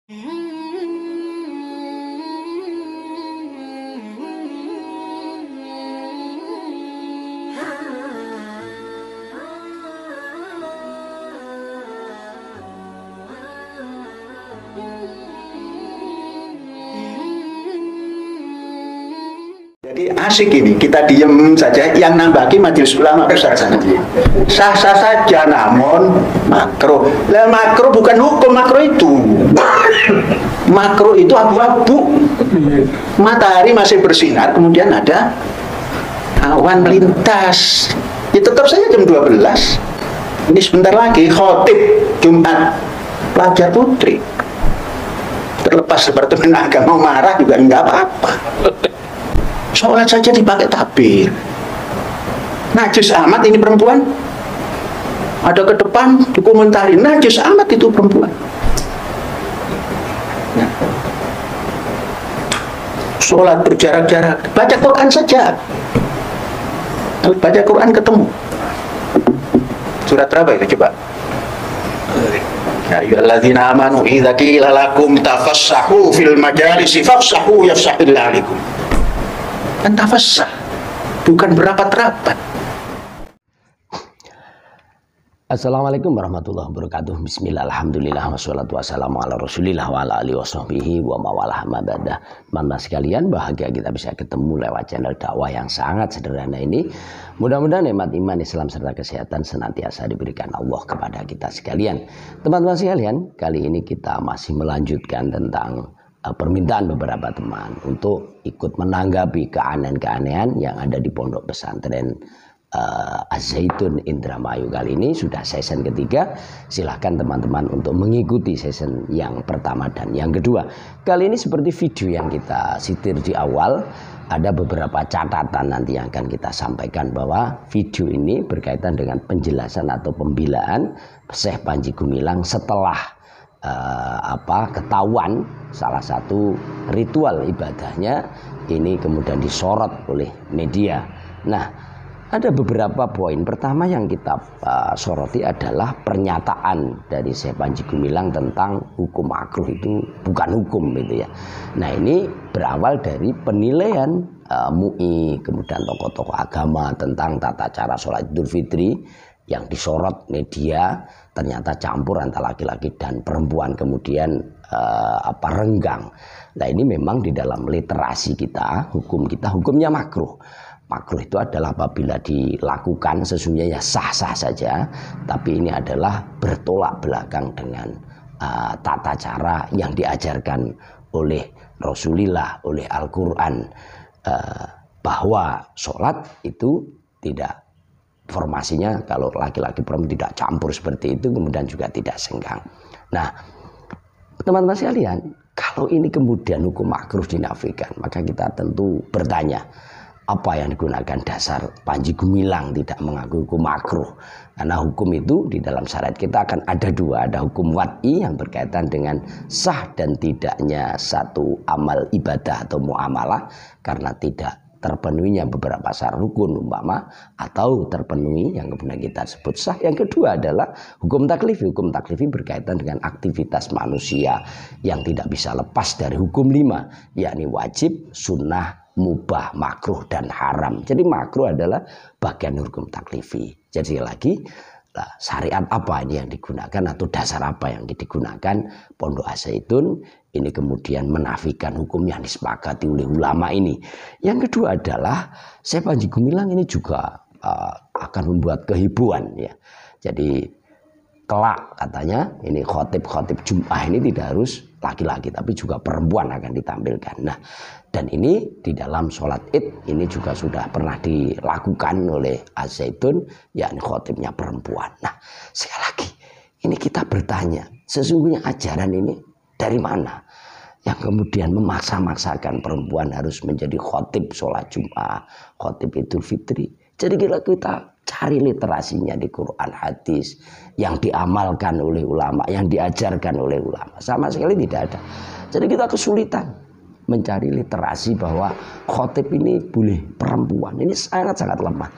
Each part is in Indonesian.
Jadi asik ini, kita diem saja, yang nambaki majelis ulama besar sana. Sah-sah saja, namun makro. Lah makro bukan hukum, makro itu. Makro itu abu-abu. Matahari masih bersinar, kemudian ada awan melintas. Ya tetap saja jam 12. Ini sebentar lagi khotib Jumat pelajar putri. Terlepas departemen agama marah juga enggak apa-apa. Sholat saja dipakai takbir. Najis amat ini perempuan. Ada ke depan dikomentari, najis amat itu perempuan. Nah. Sholat berjarak-jarak, baca Quran saja. Kalau baca Quran ketemu. Surat berapa itu coba? Ya ayyuhalladzina amanu idza qila lakum tafassahu fil majalisi fafsahu yafsahillahu alaikum. Kan tafassah, bukan berapat-rapat. Assalamualaikum warahmatullahi wabarakatuh. Bismillah, alhamdulillah, wassalatu wassalamu ala rasulillah wa ala alihi wasahbihi wa mawalah mabadah. Teman-teman sekalian, bahagia kita bisa ketemu lewat channel dakwah yang sangat sederhana ini. Mudah-mudahan nikmat iman, Islam serta kesehatan senantiasa diberikan Allah kepada kita sekalian. Teman-teman sekalian, kali ini kita masih melanjutkan tentang permintaan beberapa teman untuk ikut menanggapi keanehan-keanehan yang ada di pondok pesantren Az-Zaitun Indramayu. Kali ini sudah season ketiga. Silahkan teman-teman untuk mengikuti season yang pertama dan yang kedua. Kali ini seperti video yang kita sitir di awal, ada beberapa catatan nanti yang akan kita sampaikan bahwa video ini berkaitan dengan penjelasan atau pembelaan Syekh Panji Gumilang setelah ketahuan salah satu ritual ibadahnya ini kemudian disorot oleh media. Nah, ada beberapa poin. Pertama yang kita soroti adalah pernyataan dari Syekh Panji Gumilang tentang hukum makruh itu bukan hukum gitu ya. Nah, ini berawal dari penilaian MUI kemudian tokoh-tokoh agama tentang tata cara sholat Idul Fitri yang disorot media, ternyata campur antara laki-laki dan perempuan, kemudian renggang. Nah, ini memang di dalam literasi kita, hukum kita, hukumnya makruh. Makruh itu adalah apabila dilakukan sesungguhnya ya sah-sah saja, tapi ini adalah bertolak belakang dengan tata cara yang diajarkan oleh Rasulullah, oleh Al-Quran, bahwa sholat itu tidak, formasinya kalau laki-laki perempuan tidak campur seperti itu, kemudian juga tidak senggang. Nah, teman-teman sekalian, kalau ini kemudian hukum makruh dinafikan, maka kita tentu bertanya, apa yang digunakan dasar Panji Gumilang tidak mengakui hukum makruh? Karena hukum itu di dalam syariat kita akan ada dua, ada hukum wad'i yang berkaitan dengan sah dan tidaknya satu amal ibadah atau muamalah karena tidak terpenuhinya beberapa syarat rukun umpama atau terpenuhi yang kemudian kita sebut sah. Yang kedua adalah hukum taklifi. Hukum taklifi berkaitan dengan aktivitas manusia yang tidak bisa lepas dari hukum 5, yakni wajib, sunnah, mubah, makruh, dan haram. Jadi makruh adalah bagian hukum taklifi. Jadi lagi, syariat apa ini yang digunakan atau dasar apa yang digunakan Pondok Az-Zaitun ini kemudian menafikan hukum yang disepakati oleh ulama ini. Yang kedua adalah Syekh Panji Gumilang ini juga akan membuat kehebohan ya. Jadi kelak katanya ini khotib Jum'ah ini tidak harus laki-laki tapi juga perempuan akan ditampilkan. Nah, dan ini di dalam sholat Id ini juga sudah pernah dilakukan oleh Az-Zaitun, yakni khotibnya perempuan. Nah, sekali lagi ini kita bertanya, sesungguhnya ajaran ini dari mana yang kemudian memaksa-maksakan perempuan harus menjadi khotib sholat Jum'ah, khotib Idul Fitri? Jadi kita cari literasinya di Quran, hadis yang diamalkan oleh ulama, yang diajarkan oleh ulama, sama sekali tidak ada. Jadi kita kesulitan mencari literasi bahwa khotib ini boleh perempuan. Ini sangat-sangat lemah.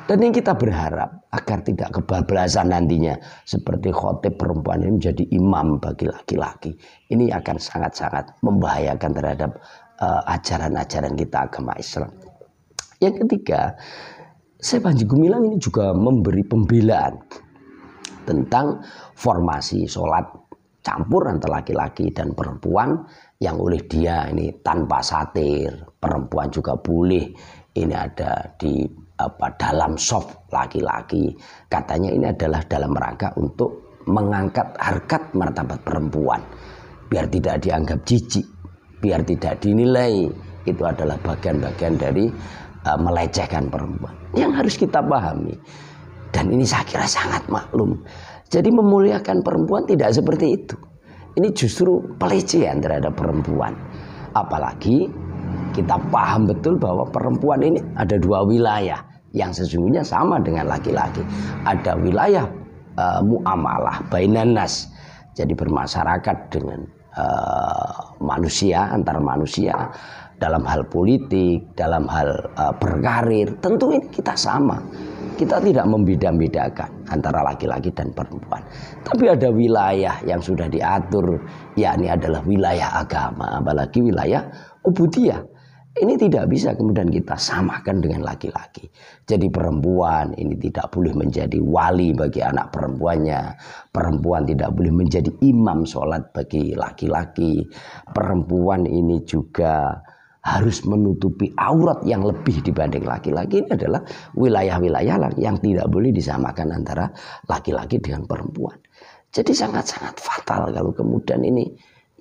Dan yang kita berharap agar tidak kebablasan nantinya seperti khotib perempuan ini menjadi imam bagi laki-laki. Ini akan sangat-sangat membahayakan terhadap ajaran-ajaran kita agama Islam. Yang ketiga, Syekh Panji Gumilang ini juga memberi pembelaan tentang formasi sholat campur antara laki-laki dan perempuan yang oleh dia ini tanpa satir, perempuan juga boleh. Ini ada di dalam soft laki-laki. Katanya ini adalah dalam rangka untuk mengangkat harkat martabat perempuan, biar tidak dianggap jijik, biar tidak dinilai itu adalah bagian-bagian dari melecehkan perempuan. Yang harus kita pahami, dan ini saya kira sangat maklum, jadi memuliakan perempuan tidak seperti itu. Ini justru pelecehan terhadap perempuan. Apalagi kita paham betul bahwa perempuan ini ada dua wilayah yang sesungguhnya sama dengan laki-laki. Ada wilayah muamalah bainan nas, jadi bermasyarakat dengan manusia, antar manusia, dalam hal politik, dalam hal berkarir. Tentu ini kita sama. Kita tidak membeda-bedakan antara laki-laki dan perempuan. Tapi ada wilayah yang sudah diatur, yakni adalah wilayah agama, apalagi wilayah ubudiyah. Ini tidak bisa kemudian kita samakan dengan laki-laki. Jadi perempuan ini tidak boleh menjadi wali bagi anak perempuannya. Perempuan tidak boleh menjadi imam sholat bagi laki-laki. Perempuan ini juga harus menutupi aurat yang lebih dibanding laki-laki. Ini adalah wilayah-wilayah yang tidak boleh disamakan antara laki-laki dengan perempuan. Jadi sangat-sangat fatal kalau kemudian ini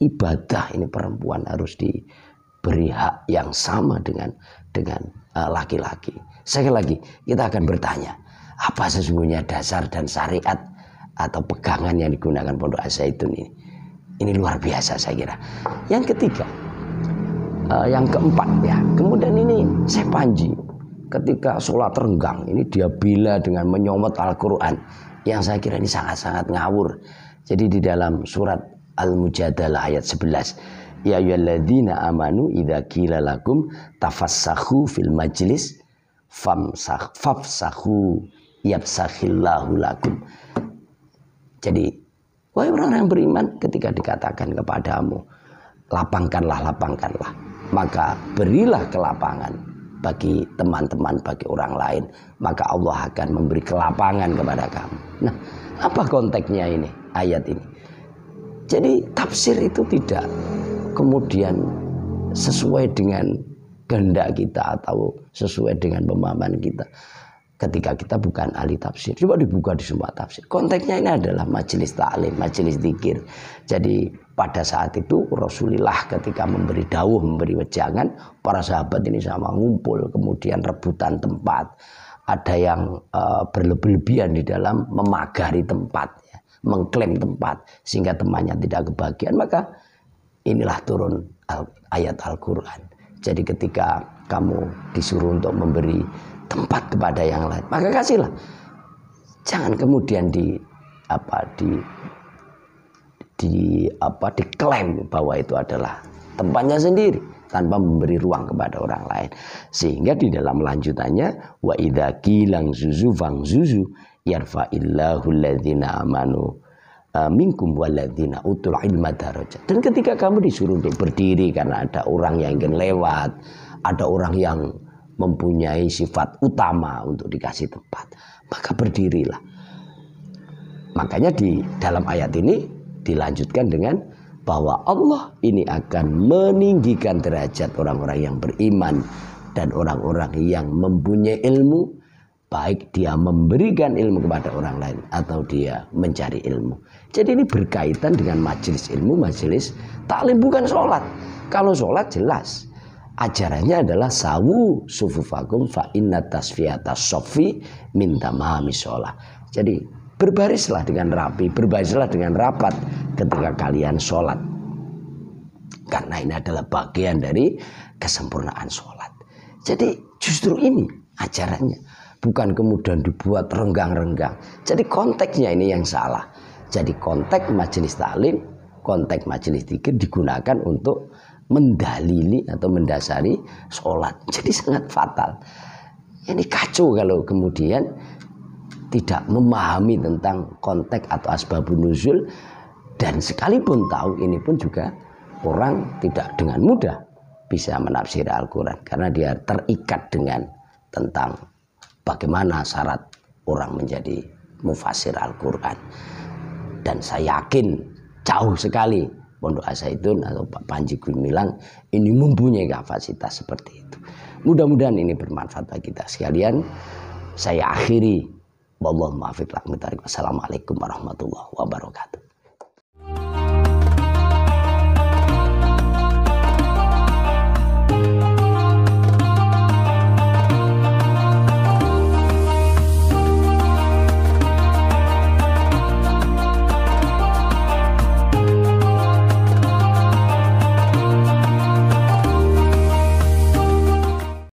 ibadah ini perempuan harus diberi hak yang sama dengan laki-laki. Sekali lagi kita akan bertanya, apa sesungguhnya dasar dan syariat atau pegangan yang digunakan Pondok Az-Zaitun ini? Ini luar biasa saya kira. Yang ketiga, yang keempat ya, kemudian ini Syekh Panji ketika sholat renggang ini dia bela dengan menyomot Al-Quran, yang saya kira ini sangat-sangat ngawur. Jadi di dalam surat Al-Mujadalah ayat 11, ya ayyuhalladzina amanu idza qila lakum tafassakhu fil majlis fafsakhu yafsakhillahu lakum. Jadi wahai orang-orang beriman, ketika dikatakan kepadamu lapangkanlah, maka berilah kelapangan bagi teman-teman, bagi orang lain, maka Allah akan memberi kelapangan kepada kamu. Nah, apa konteksnya ini, ayat ini? Jadi tafsir itu tidak kemudian sesuai dengan kehendak kita atau sesuai dengan pemahaman kita ketika kita bukan ahli tafsir. Coba dibuka di semua tafsir. Konteksnya ini adalah majelis ta'lim, majelis zikir. Jadi pada saat itu Rasulullah ketika memberi dawuh, memberi wejangan, para sahabat ini sama ngumpul, kemudian rebutan tempat. Ada yang berlebih-lebihan di dalam memagari tempat, ya, mengklaim tempat sehingga temannya tidak kebagian. Maka inilah turun ayat Al-Quran. Jadi ketika kamu disuruh untuk memberi tempat kepada yang lain, maka kasihlah. Jangan kemudian diklaim bahwa itu adalah tempatnya sendiri tanpa memberi ruang kepada orang lain. Sehingga di dalam lanjutannya, wa idza qilang zuzu fangzuzu yarfa'illahu alladzina amanu minkum walladzina utul ilma darajat. Dan ketika kamu disuruh untuk berdiri karena ada orang yang ingin lewat, ada orang yang mempunyai sifat utama untuk dikasih tempat, maka berdirilah. Makanya di dalam ayat ini dilanjutkan dengan bahwa Allah ini akan meninggikan derajat orang-orang yang beriman dan orang-orang yang mempunyai ilmu, baik dia memberikan ilmu kepada orang lain atau dia mencari ilmu. Jadi ini berkaitan dengan majelis ilmu, majelis taklim, bukan sholat. Kalau sholat jelas ajarannya adalah sawu sufufakum fa inna tasfiyata sofi min tamami sholat. Jadi berbarislah dengan rapi, berbarislah dengan rapat ketika kalian sholat. Karena ini adalah bagian dari kesempurnaan sholat. Jadi justru ini ajarannya. Bukan kemudian dibuat renggang-renggang. Jadi konteksnya ini yang salah. Jadi konteks majelis taklim, konteks majelis zikir digunakan untuk mendalili atau mendasari sholat. Jadi sangat fatal. Ini kacau kalau kemudian tidak memahami tentang konteks atau asbabun nuzul, dan sekalipun tahu ini pun juga orang tidak dengan mudah bisa menafsir Al-Quran karena dia terikat dengan tentang bagaimana syarat orang menjadi mufasir Al-Quran. Dan saya yakin jauh sekali Pondok As-Zaitun atau Pak Panji Gumilang ini mempunyai kapasitas seperti itu. Mudah-mudahan ini bermanfaat bagi kita sekalian. Saya akhiri. Wallahu muwaffiq. Assalamualaikum warahmatullahi wabarakatuh.